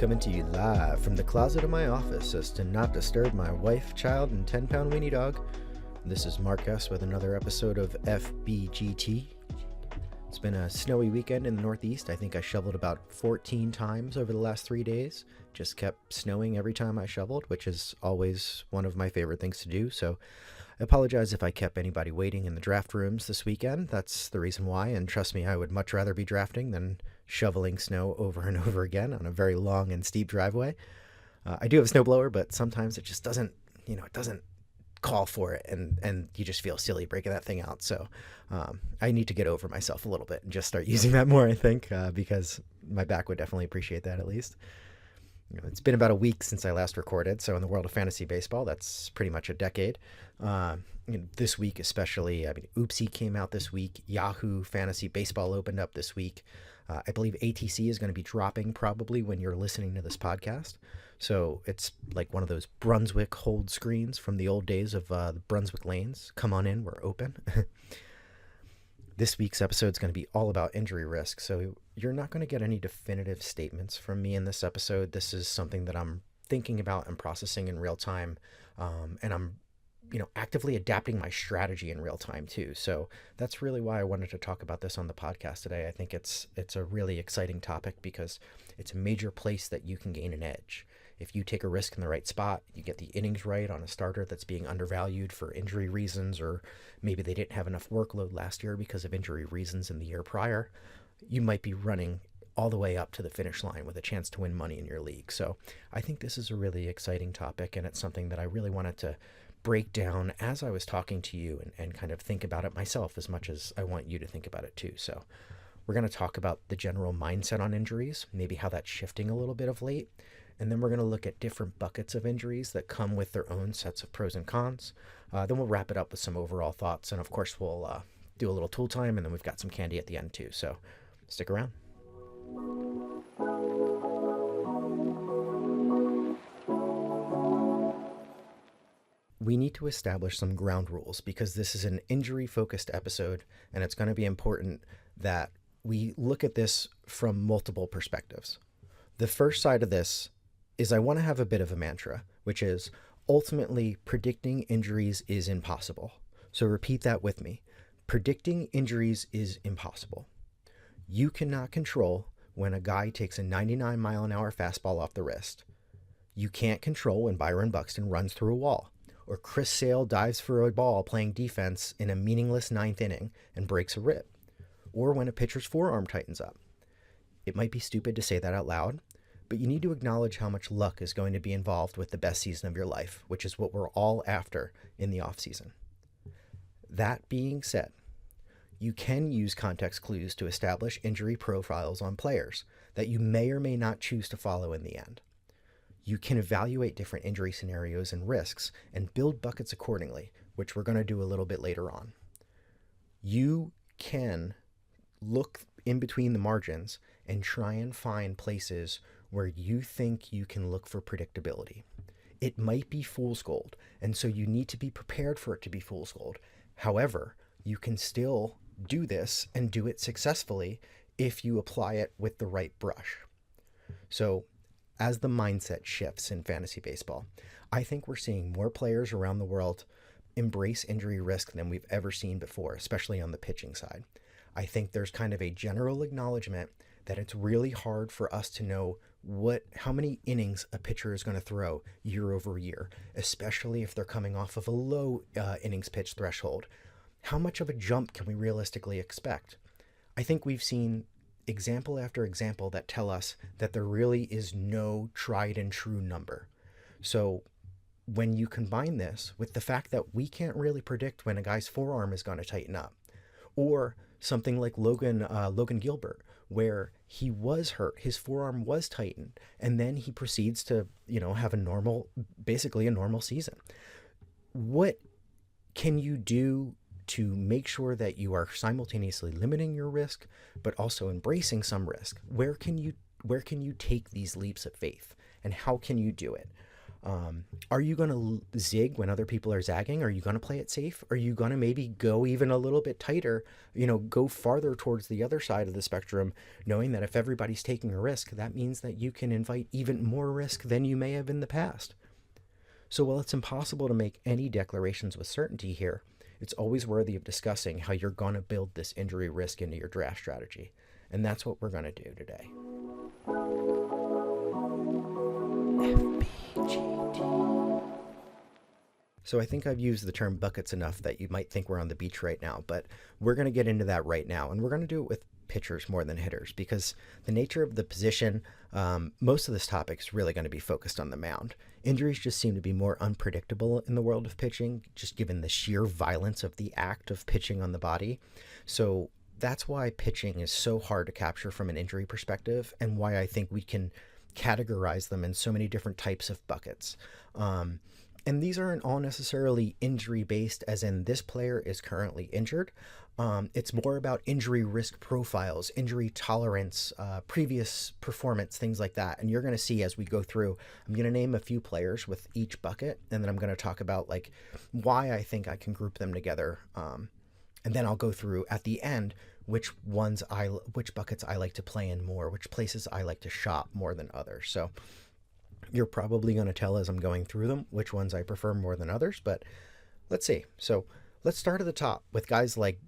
Coming to you live from the closet of my office as to not disturb my wife, child, and 10-pound weenie dog. This is Marcus with another episode of FBGT. It's been a snowy weekend in the Northeast. I think I shoveled about 14 times over the last 3 days. Just kept snowing every time I shoveled, which is always one of my favorite things to do. So I apologize if I kept anybody waiting in the draft rooms this weekend. That's the reason why. And trust me, I would much rather be drafting than shoveling snow over and over again on a very long and steep driveway. I do have a snowblower, but sometimes it just doesn't, it doesn't call for it, and you just feel silly breaking that thing out. So I need to get over myself a little bit and just start using that more, I think, because my back would definitely appreciate that at least. It's been about a week since I last recorded, so in the world of fantasy baseball, that's pretty much a decade. This week especially, Oopsie came out this week. Yahoo Fantasy Baseball opened up this week. I believe ATC is going to be dropping probably when you're listening to this podcast. So it's like one of those Brunswick hold screens from the old days of the Brunswick lanes. Come on in, we're open. This week's episode is going to be all about injury risk. So you're not going to get any definitive statements from me in this episode. This is something that I'm thinking about and processing in real time. And I'm actively adapting my strategy in real time too. So that's really why I wanted to talk about this on the podcast today. I think it's a really exciting topic because it's a major place that you can gain an edge. If you take a risk in the right spot, you get the innings right on a starter that's being undervalued for injury reasons, or maybe they didn't have enough workload last year because of injury reasons in the year prior, you might be running all the way up to the finish line with a chance to win money in your league. So I think this is a really exciting topic, and it's something that I really wanted to break down as I was talking to you and kind of think about it myself as much as I want you to think about it too. So we're going to talk about the general mindset on injuries, maybe how that's shifting a little bit of late. And then we're going to look at different buckets of injuries that come with their own sets of pros and cons. Then we'll wrap it up with some overall thoughts. And of course, we'll do a little tool time, and then we've got some candy at the end too. So stick around. We need to establish some ground rules because this is an injury-focused episode, and it's going to be important that we look at this from multiple perspectives. The first side of this is I want to have a bit of a mantra, which is ultimately predicting injuries is impossible. So repeat that with me. Predicting injuries is impossible. You cannot control when a guy takes a 99-mile-an-hour fastball off the wrist. You can't control when Byron Buxton runs through a wall, or Chris Sale dives for a ball playing defense in a meaningless ninth inning and breaks a rib, or when a pitcher's forearm tightens up. It might be stupid to say that out loud, but you need to acknowledge how much luck is going to be involved with the best season of your life, which is what we're all after in the offseason. That being said, you can use context clues to establish injury profiles on players that you may or may not choose to follow in the end. You can evaluate different injury scenarios and risks and build buckets accordingly, which we're going to do a little bit later on. You can look in between the margins and try and find places where you think you can look for predictability. It might be fool's gold, and so you need to be prepared for it to be fool's gold. However, you can still do this and do it successfully if you apply it with the right brush. So as the mindset shifts in fantasy baseball, I think we're seeing more players around the world embrace injury risk than we've ever seen before, especially on the pitching side. I think there's kind of a general acknowledgement that it's really hard for us to know how many innings a pitcher is going to throw year over year, especially if they're coming off of a low innings pitch threshold. How much of a jump can we realistically expect? I think we've seen example after example that tell us that there really is no tried and true number. So when you combine this with the fact that we can't really predict when a guy's forearm is going to tighten up, or something like Logan Gilbert, where he was hurt, his forearm was tightened, and then he proceeds to, have basically a normal season. What can you do to make sure that you are simultaneously limiting your risk, but also embracing some risk? Where can you take these leaps of faith, and how can you do it? Are you going to zig when other people are zagging? Are you going to play it safe? Are you going to maybe go even a little bit tighter, go farther towards the other side of the spectrum, knowing that if everybody's taking a risk, that means that you can invite even more risk than you may have in the past. So while it's impossible to make any declarations with certainty here, it's always worthy of discussing how you're going to build this injury risk into your draft strategy. And that's what we're going to do today. FBGT. So I think I've used the term buckets enough that you might think we're on the beach right now, but we're going to get into that right now. And we're going to do it with pitchers more than hitters, because the nature of the position, most of this topic is really going to be focused on the mound. Injuries just seem to be more unpredictable in the world of pitching, just given the sheer violence of the act of pitching on the body. So that's why pitching is so hard to capture from an injury perspective, and why I think we can categorize them in so many different types of buckets. And these aren't all necessarily injury based, as in this player is currently injured. It's more about injury risk profiles, injury tolerance, previous performance, things like that. And you're going to see as we go through, I'm going to name a few players with each bucket, and then I'm going to talk about like why I think I can group them together. And then I'll go through at the end which buckets I like to play in more, which places I like to shop more than others. So you're probably going to tell as I'm going through them which ones I prefer more than others, but let's see. So let's start at the top with guys like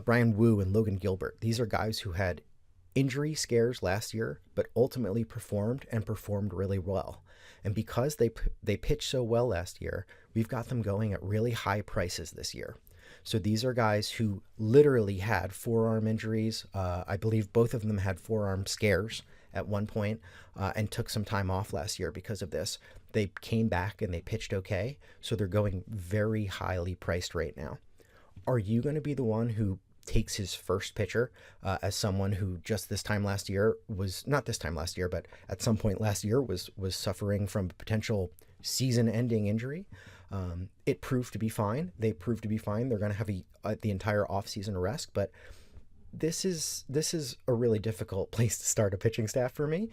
Brian Wu and Logan Gilbert. These are guys who had injury scares last year, but ultimately performed really well. And because they pitched so well last year, we've got them going at really high prices this year. So these are guys who literally had forearm injuries. I believe both of them had forearm scares at one point, and took some time off last year because of this. They came back and they pitched okay. So they're going very highly priced right now. Are you going to be the one who takes his first pitcher as someone who just this time last year was, not this time last year, but at some point last year was suffering from a potential season-ending injury? It proved to be fine. They proved to be fine. They're going to have the entire offseason rest, but this is a really difficult place to start a pitching staff for me.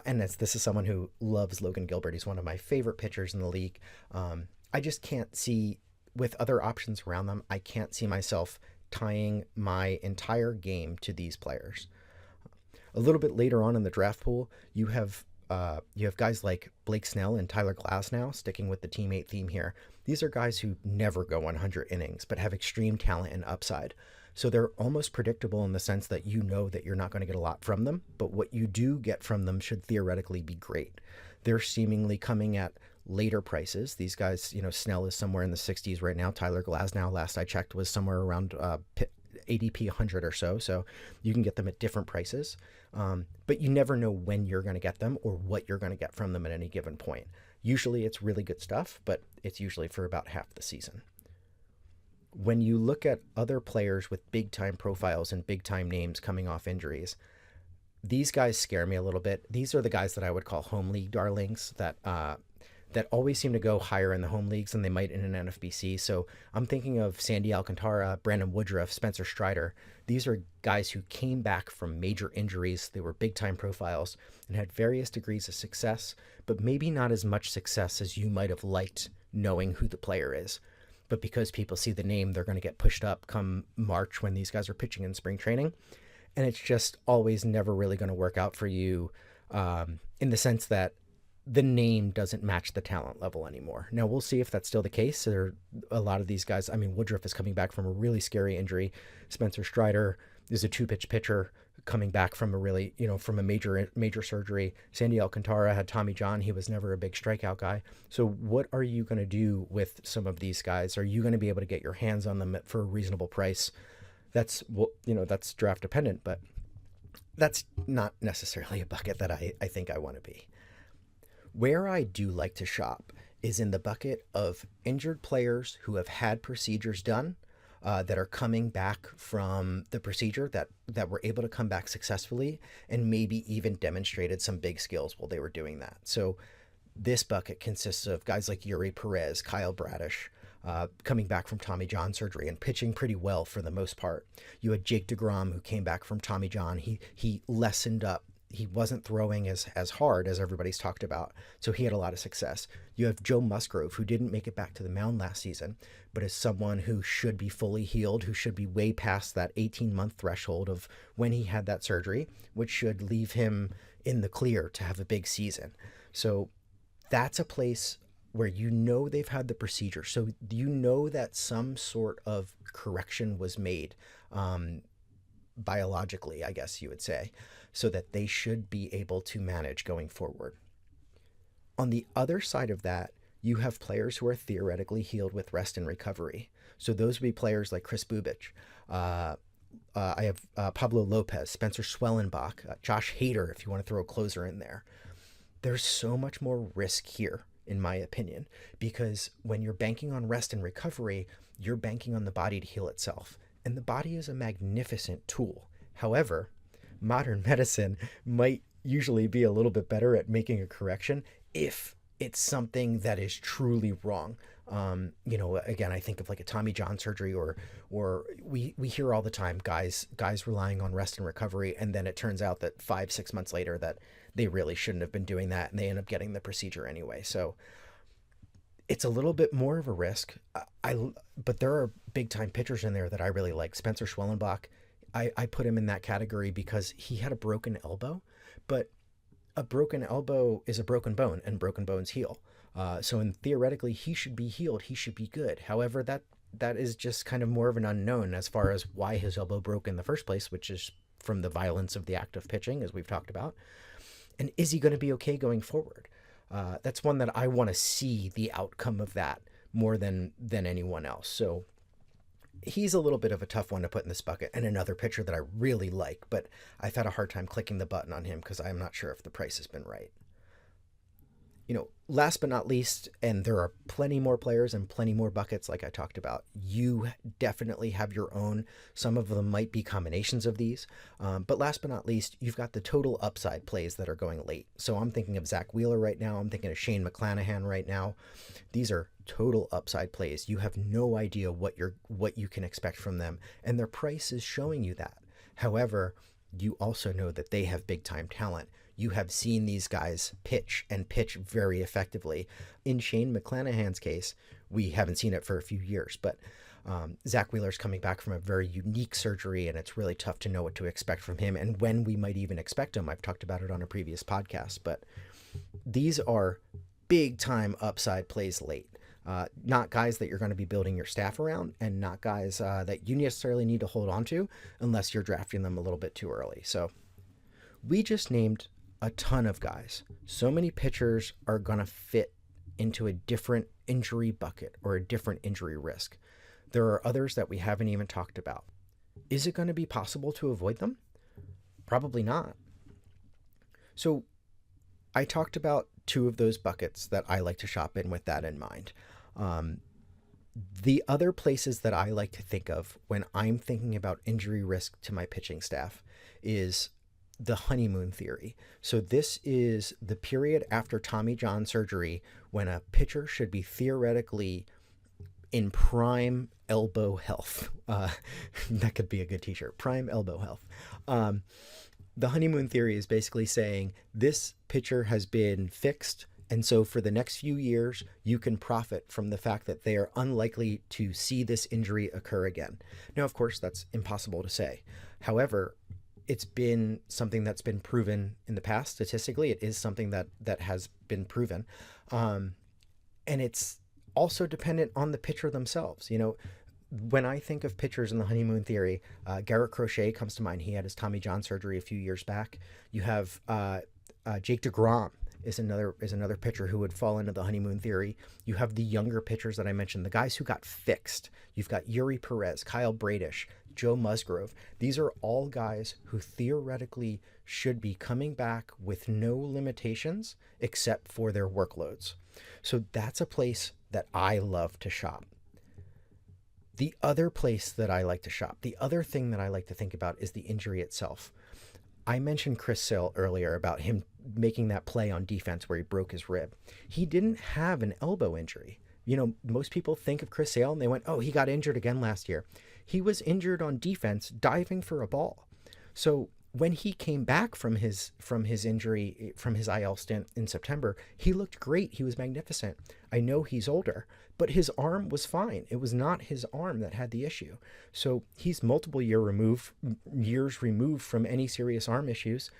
And this is someone who loves Logan Gilbert. He's one of my favorite pitchers in the league. I just can't see, with other options around them, I can't see myself tying my entire game to these players. A little bit later on in the draft pool, you have guys like Blake Snell and Tyler Glasnow, sticking with the teammate theme here. These are guys who never go 100 innings, but have extreme talent and upside. So they're almost predictable in the sense that you know that you're not going to get a lot from them, but what you do get from them should theoretically be great. They're seemingly coming at later prices. These guys, Snell is somewhere in the 60s right now. Tyler Glasnow, last I checked, was somewhere around ADP 100 or so. So you can get them at different prices, but you never know when you're going to get them or what you're going to get from them at any given point. Usually it's really good stuff, but it's usually for about half the season. When you look at other players with big time profiles and big time names coming off injuries, these guys scare me a little bit. These are the guys that I would call home league darlings that always seem to go higher in the home leagues than they might in an NFBC. So I'm thinking of Sandy Alcantara, Brandon Woodruff, Spencer Strider. These are guys who came back from major injuries. They were big time profiles and had various degrees of success, but maybe not as much success as you might have liked knowing who the player is. But because people see the name, they're going to get pushed up come March when these guys are pitching in spring training. And it's just always never really going to work out for you in the sense that the name doesn't match the talent level anymore. Now, we'll see if that's still the case. There are a lot of these guys. I mean, Woodruff is coming back from a really scary injury. Spencer Strider is a two-pitch pitcher coming back from from a major surgery. Sandy Alcantara had Tommy John. He was never a big strikeout guy. So what are you going to do with some of these guys? Are you going to be able to get your hands on them for a reasonable price? That's draft dependent, but that's not necessarily a bucket that I think I want to be. Where I do like to shop is in the bucket of injured players who have had procedures done that are coming back from the procedure, that were able to come back successfully and maybe even demonstrated some big skills while they were doing that. So this bucket consists of guys like Yuri Perez, Kyle Bradish, coming back from Tommy John surgery and pitching pretty well for the most part. You had Jake DeGrom, who came back from Tommy John. He lessened up. he wasn't throwing as hard as everybody's talked about, so he had a lot of success. You have Joe Musgrove, who didn't make it back to the mound last season, but is someone who should be fully healed, who should be way past that 18-month threshold of when he had that surgery, which should leave him in the clear to have a big season. So that's a place where you know they've had the procedure. So you know that some sort of correction was made biologically, I guess you would say, so that they should be able to manage going forward. On the other side of that, you have players who are theoretically healed with rest and recovery. So those would be players like Chris Bubich. I have Pablo Lopez, Spencer Schwellenbach, Josh Hader, if you want to throw a closer in there. There's so much more risk here, in my opinion, because when you're banking on rest and recovery, you're banking on the body to heal itself. And the body is a magnificent tool. However, modern medicine might usually be a little bit better at making a correction if it's something that is truly wrong. Again, I think of like a Tommy John surgery, or we hear all the time guys relying on rest and recovery, and then it turns out that 5-6 months later that they really shouldn't have been doing that, and they end up getting the procedure anyway. So it's a little bit more of a risk. But there are big time pitchers in there that I really like. Spencer Schwellenbach, I put him in that category because he had a broken elbow, but a broken elbow is a broken bone, and broken bones heal. Theoretically, he should be healed. He should be good. However, that is just kind of more of an unknown as far as why his elbow broke in the first place, which is from the violence of the act of pitching, as we've talked about. And is he going to be okay going forward? That's one that I want to see the outcome of that more than anyone else. So he's a little bit of a tough one to put in this bucket, and another pitcher that I really like, but I've had a hard time clicking the button on him because I'm not sure if the price has been right. Last but not least, and there are plenty more players and plenty more buckets like I talked about, you definitely have your own. Some of them might be combinations of these, but last but not least, you've got the total upside plays that are going late. So I'm thinking of Zach Wheeler right now. I'm thinking of Shane McClanahan right now. These are total upside plays. You have no idea what you can expect from them, and their price is showing you that. However, you also know that they have big time talent. You have seen these guys pitch and pitch very effectively. In Shane McClanahan's case, we haven't seen it for a few years, but Zach Wheeler's coming back from a very unique surgery, and it's really tough to know what to expect from him and when we might even expect him. I've talked about it on a previous podcast, but these are big time upside plays late. Not guys that you're going to be building your staff around, and not guys that you necessarily need to hold on to unless you're drafting them a little bit too early. So we just named a ton of guys. So many pitchers are going to fit into a different injury bucket or a different injury risk. There are others that we haven't even talked about. Is it going to be possible to avoid them? Probably not. So I talked about two of those buckets that I like to shop in with that in mind. The other places that I like to think of when I'm thinking about injury risk to my pitching staff is the honeymoon theory. So this is the period after Tommy John surgery when a pitcher should be theoretically in prime elbow health. That could be a good t-shirt, prime elbow health. The honeymoon theory is basically saying this pitcher has been fixed, and so for the next few years, you can profit from the fact that they are unlikely to see this injury occur again. Now, of course, that's impossible to say. However, it's been something that's been proven in the past. Statistically, it is something that has been proven. And it's also dependent on the pitcher themselves. When I think of pitchers in the honeymoon theory, Garrett Crochet comes to mind. He had his Tommy John surgery a few years back. You have Jake DeGrom is another pitcher who would fall into the honeymoon theory. You have the younger pitchers that I mentioned, the guys who got fixed. You've got Yuri Perez, Kyle Bradish, Joe Musgrove. These are all guys who theoretically should be coming back with no limitations except for their workloads. So that's a place that I love to shop. The other place that I like to shop, the other thing that I like to think about is the injury itself. I mentioned Chris Sale earlier about him making that play on defense where he broke his rib. He didn't have an elbow injury. Most people think of Chris Sale and they went, oh, he got injured again last year. He was injured on defense diving for a ball. So when he came back from his injury, from his IL stint in September, he looked great. He was magnificent. I know he's older, but his arm was fine. It was not his arm that had the issue. So he's multiple years removed from any serious arm issues.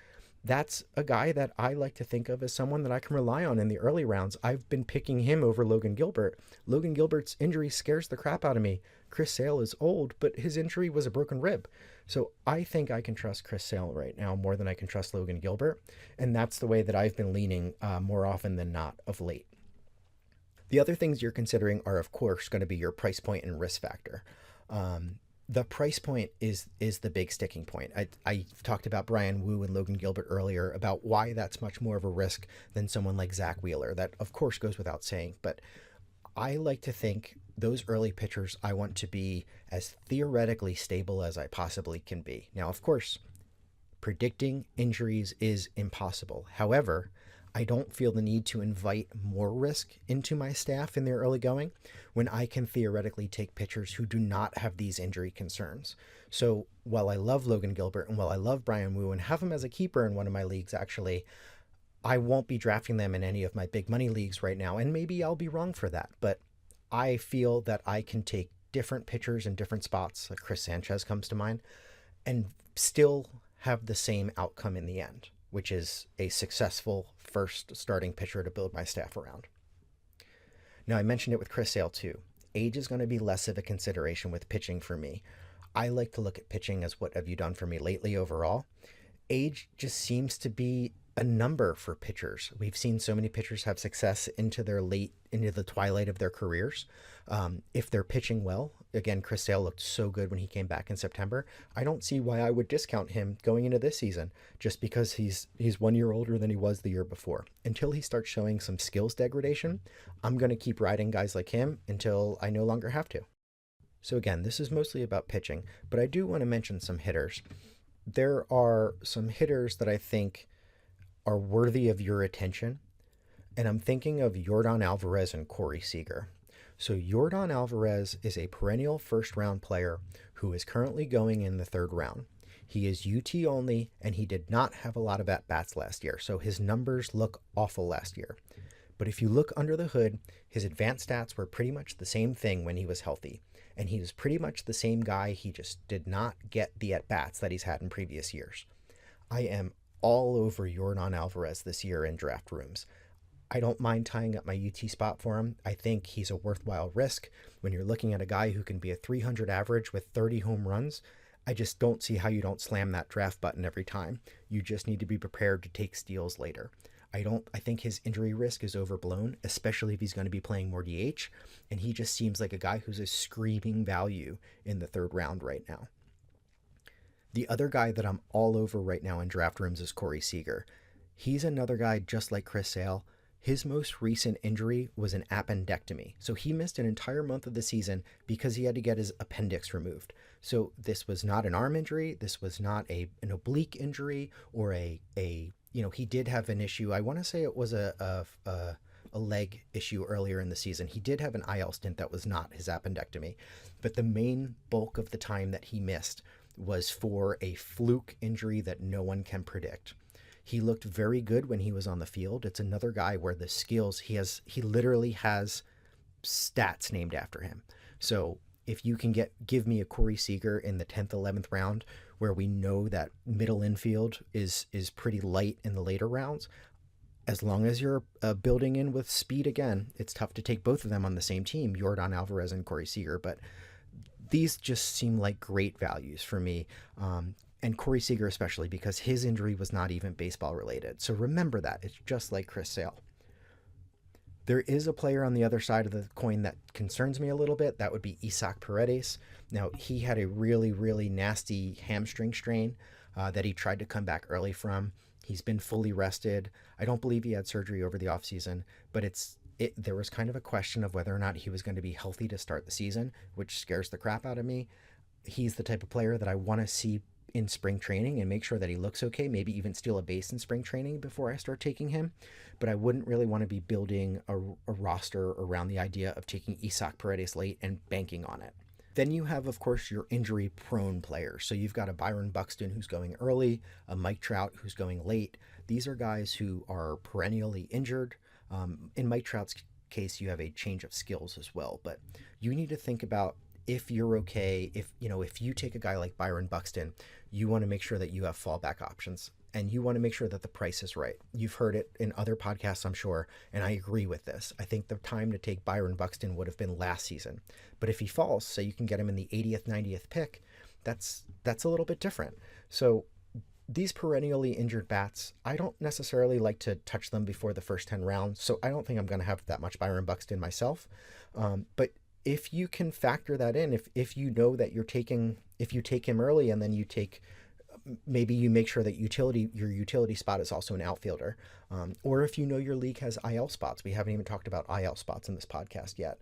That's a guy that I like to think of as someone that I can rely on in the early rounds. I've been picking him over Logan Gilbert. Logan Gilbert's injury scares the crap out of me. Chris Sale is old, but his injury was a broken rib. So I think I can trust Chris Sale right now more than I can trust Logan Gilbert. And that's the way that I've been leaning more often than not of late. The other things you're considering are, of course, going to be your price point and risk factor. The price point is the big sticking point. I talked about Brian Wu and Logan Gilbert earlier about why that's much more of a risk than someone like Zach Wheeler. That, of course, goes without saying. But I like to think those early pitchers, I want to be as theoretically stable as I possibly can be. Now, of course, predicting injuries is impossible. However, I don't feel the need to invite more risk into my staff in their early going when I can theoretically take pitchers who do not have these injury concerns. So while I love Logan Gilbert and while I love Brian Wu and have him as a keeper in one of my leagues, actually, I won't be drafting them in any of my big money leagues right now. And maybe I'll be wrong for that, but I feel that I can take different pitchers in different spots, like Chris Sanchez comes to mind, and still have the same outcome in the end, which is a successful first starting pitcher to build my staff around. Now, I mentioned it with Chris Sale too. Age is going to be less of a consideration with pitching for me. I like to look at pitching as what have you done for me lately overall. Age just seems to be a number for pitchers. We've seen so many pitchers have success into the twilight of their careers. If they're pitching well, again, Chris Sale looked so good when he came back in September. I don't see why I would discount him going into this season just because he's 1 year older than he was the year before. Until he starts showing some skills degradation, I'm going to keep riding guys like him until I no longer have to. So again, this is mostly about pitching, but I do want to mention some hitters. There are some hitters that I think are worthy of your attention, and I'm thinking of Yordan Alvarez and Corey Seager. So Yordan Alvarez is a perennial first-round player who is currently going in the third round. He is UT only, and he did not have a lot of at-bats last year, so his numbers look awful last year. But if you look under the hood, his advanced stats were pretty much the same thing when he was healthy, and he was pretty much the same guy. He just did not get the at-bats that he's had in previous years. I am all over Yordan Alvarez this year in draft rooms. I don't mind tying up my UT spot for him. I think he's a worthwhile risk. When you're looking at a guy who can be a 300 average with 30 home runs, I just don't see how you don't slam that draft button every time. You just need to be prepared to take steals later. I think his injury risk is overblown, especially if he's going to be playing more DH, and he just seems like a guy who's a screaming value in the third round right now. The other guy that I'm all over right now in draft rooms is Corey Seager. He's another guy just like Chris Sale. His most recent injury was an appendectomy. So he missed an entire month of the season because he had to get his appendix removed. So this was not an arm injury. This was not an oblique injury or he did have an issue. I want to say it was a leg issue earlier in the season. He did have an IL stint that was not his appendectomy. But the main bulk of the time that he missed was for a fluke injury that no one can predict. He looked very good when he was on the field. It's another guy where the skills he literally has stats named after him. So if you can give me a Corey Seager in the 10th, 11th round, where we know that middle infield is pretty light in the later rounds, as long as you're building in with speed, again, it's tough to take both of them on the same team, Yordan Alvarez and Corey Seager, but these just seem like great values for me. And Corey Seager especially, because his injury was not even baseball related. So remember that. It's just like Chris Sale. There is a player on the other side of the coin that concerns me a little bit. That would be Isaac Paredes. Now, he had a really, really nasty hamstring strain that he tried to come back early from. He's been fully rested. I don't believe he had surgery over the offseason, but there was kind of a question of whether or not he was going to be healthy to start the season, which scares the crap out of me. He's the type of player that I want to see in spring training and make sure that he looks okay, maybe even steal a base in spring training before I start taking him. But I wouldn't really want to be building a roster around the idea of taking Isaac Paredes late and banking on it. Then you have, of course, your injury-prone players. So you've got a Byron Buxton who's going early, a Mike Trout who's going late. These are guys who are perennially injured. In Mike Trout's case, you have a change of skills as well. But you need to think about if you're okay, if you take a guy like Byron Buxton, you want to make sure that you have fallback options. And you want to make sure that the price is right. You've heard it in other podcasts, I'm sure, and I agree with this. I think the time to take Byron Buxton would have been last season. But if he falls, so you can get him in the 80th, 90th pick, that's a little bit different. So these perennially injured bats, I don't necessarily like to touch them before the first 10 rounds. So I don't think I'm going to have that much Byron Buxton myself. But if you can factor that in, if you know that if you take him early and then maybe you make sure that your utility spot is also an outfielder. Or if you know your league has IL spots, we haven't even talked about IL spots in this podcast yet,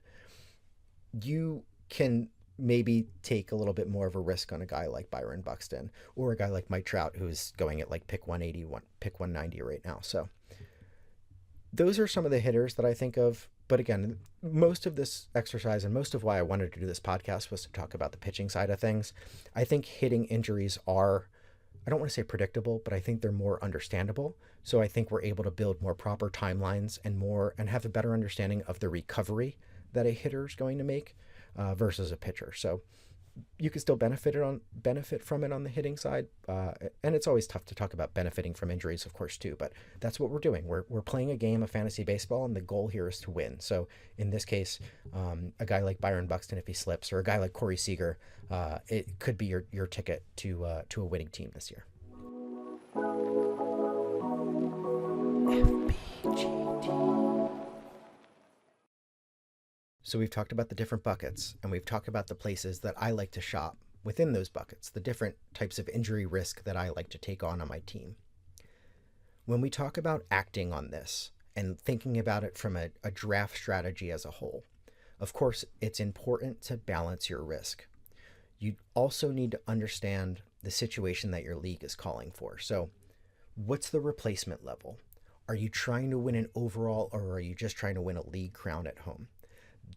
you can maybe take a little bit more of a risk on a guy like Byron Buxton or a guy like Mike Trout, who's going at like pick 180, pick 190 right now. So those are some of the hitters that I think of. But again, most of this exercise and most of why I wanted to do this podcast was to talk about the pitching side of things. I think hitting injuries are, I don't want to say predictable, but I think they're more understandable. So I think we're able to build more proper timelines and have a better understanding of the recovery that a hitter is going to make versus a pitcher. So you can still benefit from it on the hitting side. And it's always tough to talk about benefiting from injuries, of course, too. But that's what we're doing. We're playing a game of fantasy baseball, and the goal here is to win. So in this case, a guy like Byron Buxton, if he slips, or a guy like Corey Seager, it could be your ticket to a winning team this year. FBGT. So we've talked about the different buckets, and we've talked about the places that I like to shop within those buckets, the different types of injury risk that I like to take on my team. When we talk about acting on this and thinking about it from a draft strategy as a whole, of course, it's important to balance your risk. You also need to understand the situation that your league is calling for. So what's the replacement level? Are you trying to win an overall, or are you just trying to win a league crown at home?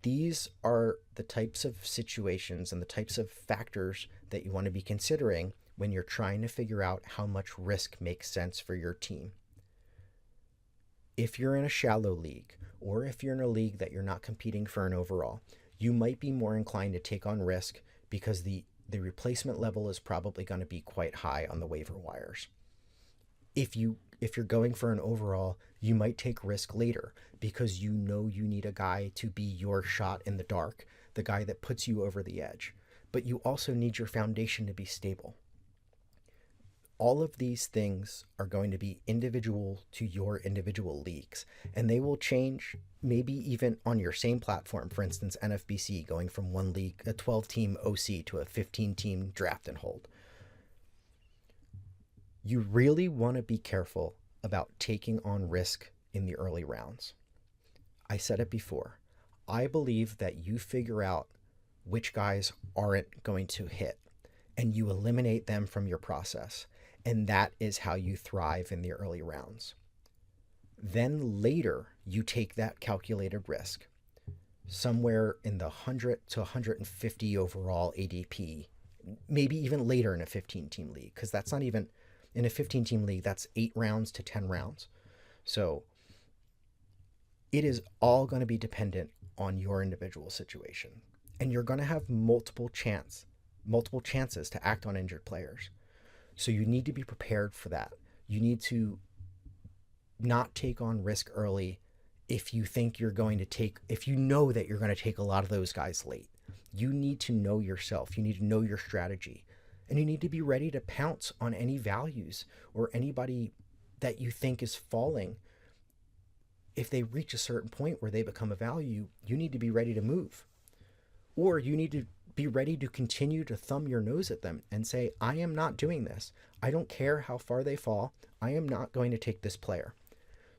These are the types of situations and the types of factors that you want to be considering when you're trying to figure out how much risk makes sense for your team. If you're in a shallow league, or if you're in a league that you're not competing for an overall, you might be more inclined to take on risk because the replacement level is probably going to be quite high on the waiver wires. If you're going for an overall, you might take risk later because you know you need a guy to be your shot in the dark, the guy that puts you over the edge. But you also need your foundation to be stable. All of these things are going to be individual to your individual leagues, and they will change maybe even on your same platform. For instance, NFBC going from one league, a 12-team OC, to a 15-team draft and hold. You really want to be careful about taking on risk in the early rounds. I said it before. I believe that you figure out which guys aren't going to hit, and you eliminate them from your process. And that is how you thrive in the early rounds. Then later, you take that calculated risk, somewhere in the 100 to 150 overall ADP, maybe even later in a 15-team league, because that's not even, in a 15-team league, that's 8 rounds to 10 rounds. So it is all going to be dependent on your individual situation. And you're going to have multiple chances to act on injured players. So you need to be prepared for that. You need to not take on risk early if you think you're going to take, if you know that you're going to take a lot of those guys late. You need to know yourself. You need to know your strategy. And you need to be ready to pounce on any values or anybody that you think is falling. If they reach a certain point where they become a value, you need to be ready to move. Or you need to be ready to continue to thumb your nose at them and say, I am not doing this. I don't care how far they fall. I am not going to take this player.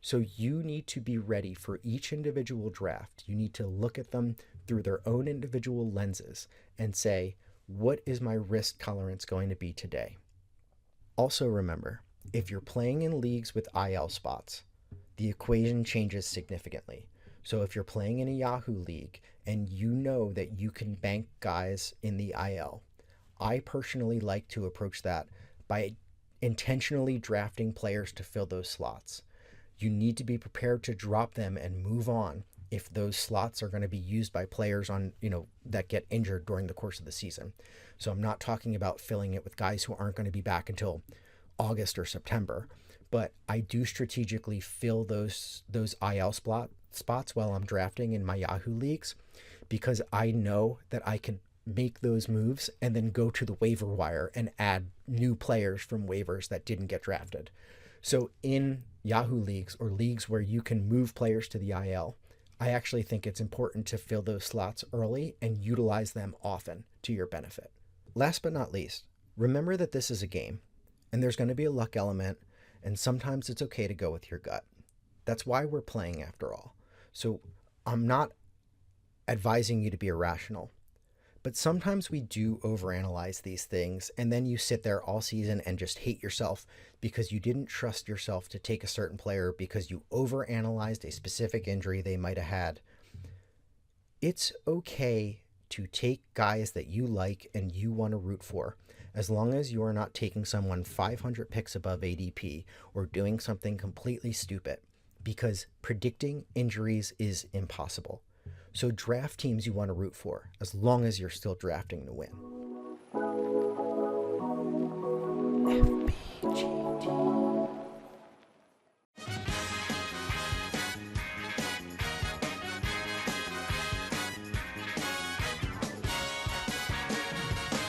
So you need to be ready for each individual draft. You need to look at them through their own individual lenses and say, what is my risk tolerance going to be today? Also remember, if you're playing in leagues with IL spots, the equation changes significantly. So if you're playing in a Yahoo league and you know that you can bank guys in the IL, I personally like to approach that by intentionally drafting players to fill those slots. You need to be prepared to drop them and move on if those slots are going to be used by players on, that get injured during the course of the season. So I'm not talking about filling it with guys who aren't going to be back until August or September, but I do strategically fill those IL spots while I'm drafting in my Yahoo leagues, because I know that I can make those moves and then go to the waiver wire and add new players from waivers that didn't get drafted. So in Yahoo leagues or leagues where you can move players to the IL, I actually think it's important to fill those slots early and utilize them often to your benefit. Last but not least, remember that this is a game and there's going to be a luck element, and sometimes it's okay to go with your gut. That's why we're playing after all. So I'm not advising you to be irrational, but sometimes we do overanalyze these things, and then you sit there all season and just hate yourself because you didn't trust yourself to take a certain player because you overanalyzed a specific injury they might have had. It's okay to take guys that you like and you want to root for, as long as you are not taking someone 500 picks above ADP or doing something completely stupid, because predicting injuries is impossible. So draft teams you want to root for, as long as you're still drafting to win. FBGT.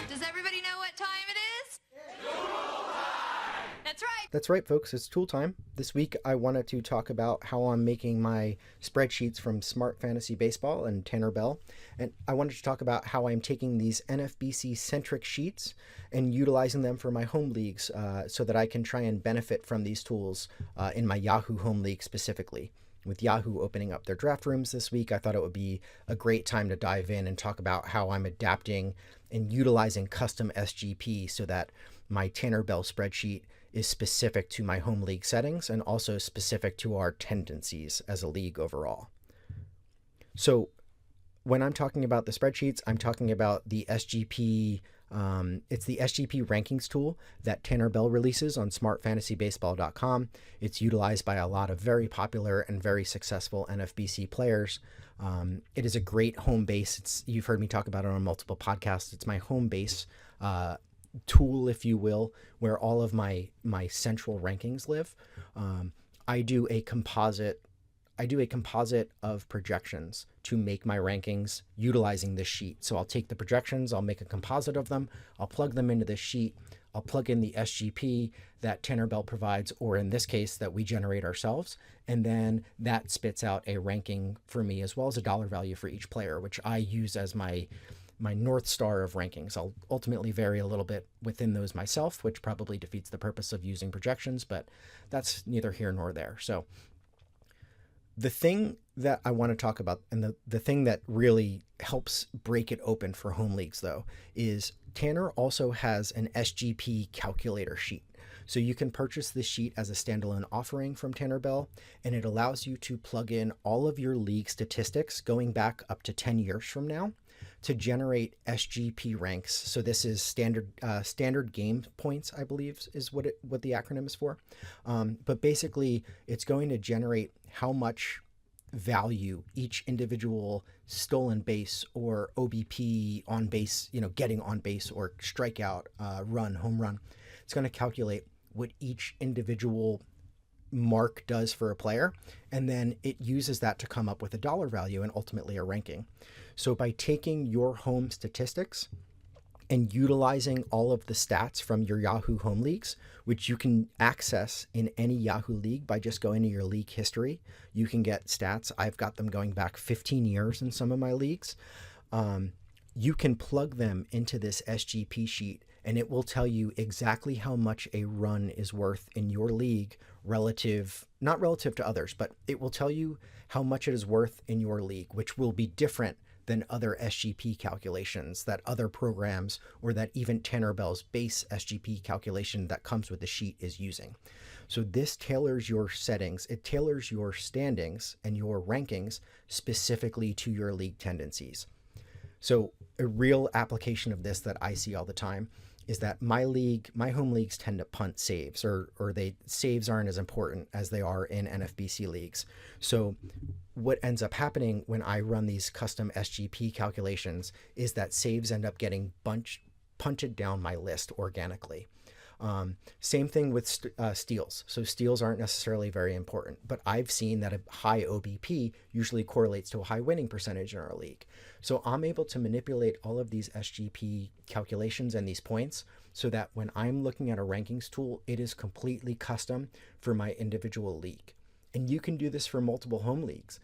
Does everybody know what time it is? That's right. That's right, folks. It's tool time. This week, I wanted to talk about how I'm making my spreadsheets from Smart Fantasy Baseball and Tanner Bell. And I wanted to talk about how I'm taking these NFBC-centric sheets and utilizing them for my home leagues so that I can try and benefit from these tools in my Yahoo home league specifically. With Yahoo opening up their draft rooms this week, I thought it would be a great time to dive in and talk about how I'm adapting and utilizing custom SGP so that my Tanner Bell spreadsheet is specific to my home league settings and also specific to our tendencies as a league overall. So when I'm talking about the spreadsheets, I'm talking about the SGP. It's the SGP rankings tool that Tanner Bell releases on smartfantasybaseball.com. It's utilized by a lot of very popular and very successful NFBC players. It is a great home base. You've heard me talk about it on multiple podcasts. It's my home base tool, if you will, where all of my central rankings live. I do a composite of projections to make my rankings utilizing this sheet. So I'll take the projections, I'll make a composite of them, I'll plug them into this sheet, I'll plug in the SGP that Tanner Bell provides, or in this case that we generate ourselves, and then that spits out a ranking for me as well as a dollar value for each player, which I use as my North Star of rankings. I'll ultimately vary a little bit within those myself, which probably defeats the purpose of using projections, but that's neither here nor there. So the thing that I want to talk about, and the thing that really helps break it open for home leagues, though, is Tanner also has an SGP calculator sheet. So you can purchase this sheet as a standalone offering from Tanner Bell, and it allows you to plug in all of your league statistics going back up to 10 years from now to generate SGP ranks. So this is standard game points, I believe, is what the acronym is for. But basically, it's going to generate how much value each individual stolen base or OBP on base, getting on base or strikeout, run, home run. It's going to calculate what each individual mark does for a player, and then it uses that to come up with a dollar value and ultimately a ranking. So by taking your home statistics and utilizing all of the stats from your Yahoo home leagues, which you can access in any Yahoo league by just going to your league history, you can get stats. I've got them going back 15 years in some of my leagues. You can plug them into this SGP sheet, and it will tell you exactly how much a run is worth in your league not relative to others, but it will tell you how much it is worth in your league, which will be different than other SGP calculations that other programs or that even Tanner Bell's base SGP calculation that comes with the sheet is using. So this tailors your settings, it tailors your standings and your rankings specifically to your league tendencies. So a real application of this that I see all the time is that my home leagues tend to punt saves, or saves aren't as important as they are in NFBC leagues. So what ends up happening when I run these custom SGP calculations is that saves end up getting punted down my list organically. Same thing with steals. So steals aren't necessarily very important, but I've seen that a high OBP usually correlates to a high winning percentage in our league. So I'm able to manipulate all of these SGP calculations and these points so that when I'm looking at a rankings tool, it is completely custom for my individual league. And you can do this for multiple home leagues.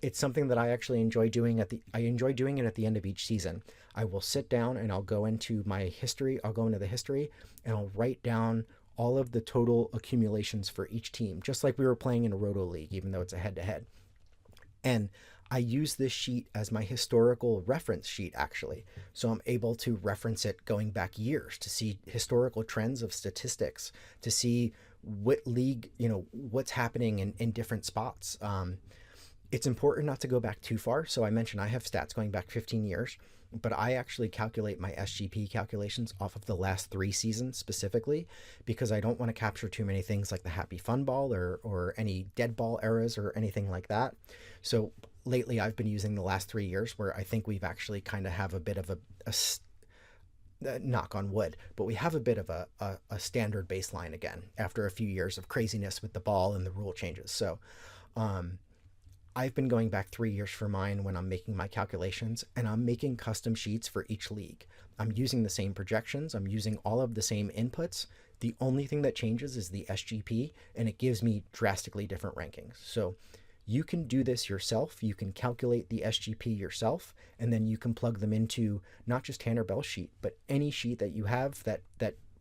It's something that I actually enjoy doing I enjoy doing it at the end of each season. I will sit down and I'll go into my history. I'll go into the history and I'll write down all of the total accumulations for each team, just like we were playing in a Roto League, even though it's a head-to-head. And I use this sheet as my historical reference sheet, actually. So I'm able to reference it going back years to see historical trends of statistics, to see what league, what's happening in different spots. It's important not to go back too far. So I mentioned I have stats going back 15 years, but I actually calculate my SGP calculations off of the last 3 seasons specifically, because I don't want to capture too many things like the Happy Fun Ball or any dead ball eras or anything like that. So lately I've been using the last 3 years, where I think we've actually kind of have a bit of a knock on wood, but we have a bit of a standard baseline again after a few years of craziness with the ball and the rule changes. So I've been going back 3 years for mine when I'm making my calculations, and I'm making custom sheets for each league. I'm using the same projections. I'm using all of the same inputs. The only thing that changes is the SGP, and it gives me drastically different rankings. So you can do this yourself. You can calculate the SGP yourself, and then you can plug them into not just Tanner Bell's sheet, but any sheet that you have that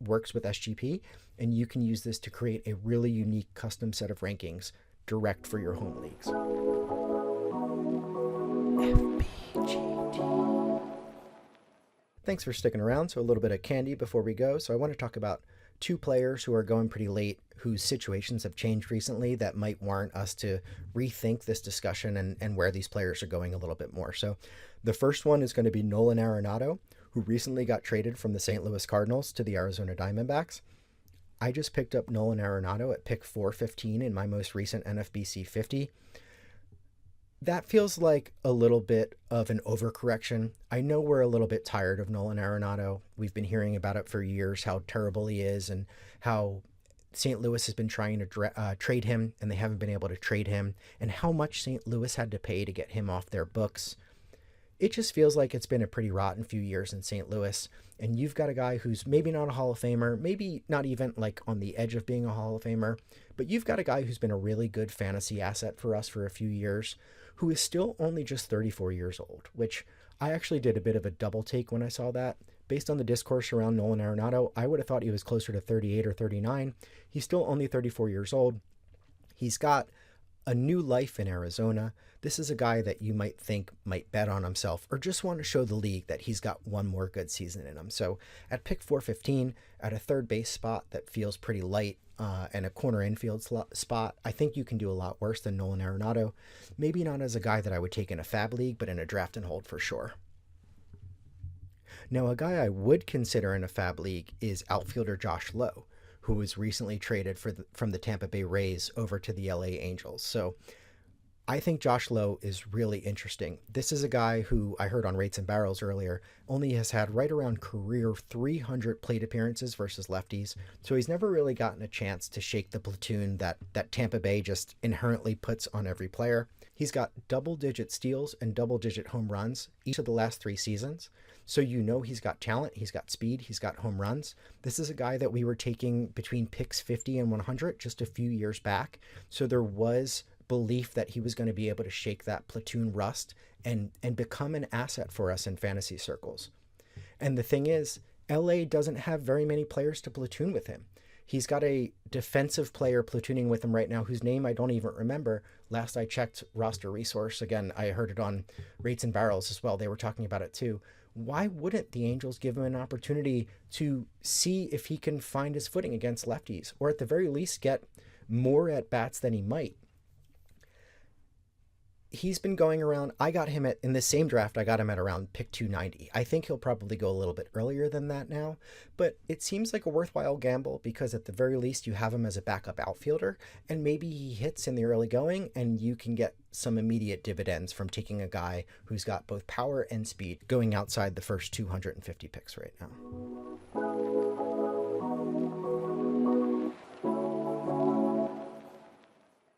works with SGP, and you can use this to create a really unique custom set of rankings direct for your home leagues. FBGT. Thanks for sticking around. So a little bit of candy before we go. So I want to talk about 2 players who are going pretty late, whose situations have changed recently that might warrant us to rethink this discussion and where these players are going a little bit more. So the first one is going to be Nolan Arenado, who recently got traded from the St. Louis Cardinals to the Arizona Diamondbacks. I just picked up Nolan Arenado at pick 415 in my most recent NFBC 50. That feels like a little bit of an overcorrection. I know we're a little bit tired of Nolan Arenado. We've been hearing about it for years, how terrible he is and how St. Louis has been trying to trade him and they haven't been able to trade him, and how much St. Louis had to pay to get him off their books. It just feels like it's been a pretty rotten few years in St. Louis, and you've got a guy who's maybe not a Hall of Famer, maybe not even like on the edge of being a Hall of Famer, but you've got a guy who's been a really good fantasy asset for us for a few years, who is still only just 34 years old, which I actually did a bit of a double take when I saw that. Based on the discourse around Nolan Arenado, I would have thought he was closer to 38 or 39. He's still only 34 years old. He's got a new life in Arizona. This is a guy that you might think might bet on himself or just want to show the league that he's got one more good season in him. So at pick 415, at a third base spot that feels pretty light and a corner infield spot, I think you can do a lot worse than Nolan Arenado. Maybe not as a guy that I would take in a fab league, but in a draft and hold for sure. Now, a guy I would consider in a fab league is outfielder Josh Lowe, who was recently traded from the Tampa Bay Rays over to the LA Angels. So I think Josh Lowe is really interesting. This is a guy who I heard on Rates and Barrels earlier only has had right around career 300 plate appearances versus lefties. So he's never really gotten a chance to shake the platoon that Tampa Bay just inherently puts on every player. He's got double-digit steals and double-digit home runs each of the last 3 seasons. So you know he's got talent, he's got speed, he's got home runs. This is a guy that we were taking between picks 50 and 100 just a few years back. So there was belief that he was going to be able to shake that platoon rust and become an asset for us in fantasy circles. And the thing is, LA doesn't have very many players to platoon with him. He's got a defensive player platooning with him right now whose name I don't even remember. Last I checked roster resource, again, I heard it on Rates and Barrels as well. They were talking about it too. Why wouldn't the Angels give him an opportunity to see if he can find his footing against lefties, or at the very least get more at bats than he might? He's been going around. I got him in the same draft. I got him at around pick 290. I think he'll probably go a little bit earlier than that now, but it seems like a worthwhile gamble because at the very least you have him as a backup outfielder, and maybe he hits in the early going and you can get some immediate dividends from taking a guy who's got both power and speed going outside the first 250 picks right now.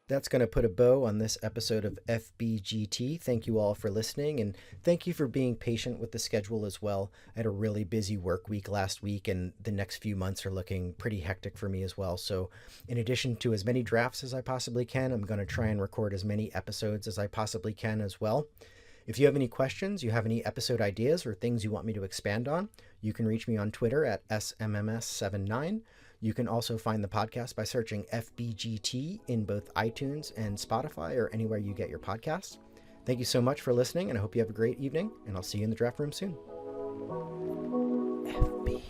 That's going to put a bow on this episode of FBGT. Thank you all for listening, and thank you for being patient with the schedule as well. I had a really busy work week last week, and the next few months are looking pretty hectic for me as well. So in addition to as many drafts as I possibly can, I'm going to try and record as many episodes as I possibly can as well. If you have any questions, you have any episode ideas or things you want me to expand on, you can reach me on Twitter at SMMS79. You can also find the podcast by searching FBGT in both iTunes and Spotify or anywhere you get your podcasts. Thank you so much for listening, and I hope you have a great evening, and I'll see you in the draft room soon. FB.